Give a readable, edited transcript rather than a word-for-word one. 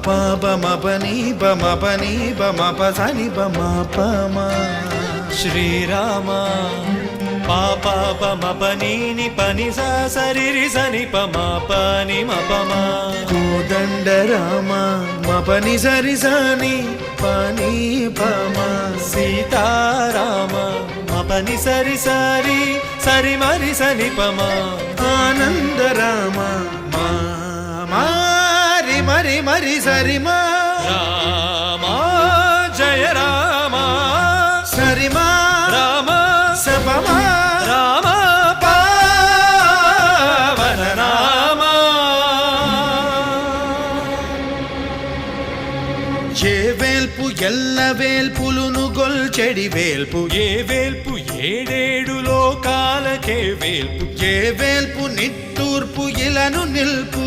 పా బమ పని బమ పని బమ పని బమ పమ శ్రీరామ పాప పమ పని పని సా సరి సని పమ పని మపమ కోదండ రామ మపని సరి సని పని పమ సీతారామ మపని సరి సరి సరి మరి సని పమ ఆనంద రామ మారి మరి మరి సరి మా రామ జయ రామ సరి మా రామ సపమా రామ పావన రామ ఏ వేల్పు ఎల్ల వేల్పులును గొల్చెడి వేల్పు ఏ వేల్పు ఏడేడు లోకాలకే వేల్పు ఏ వేల్పు నిట్టూర్పు ఇలను నిల్పు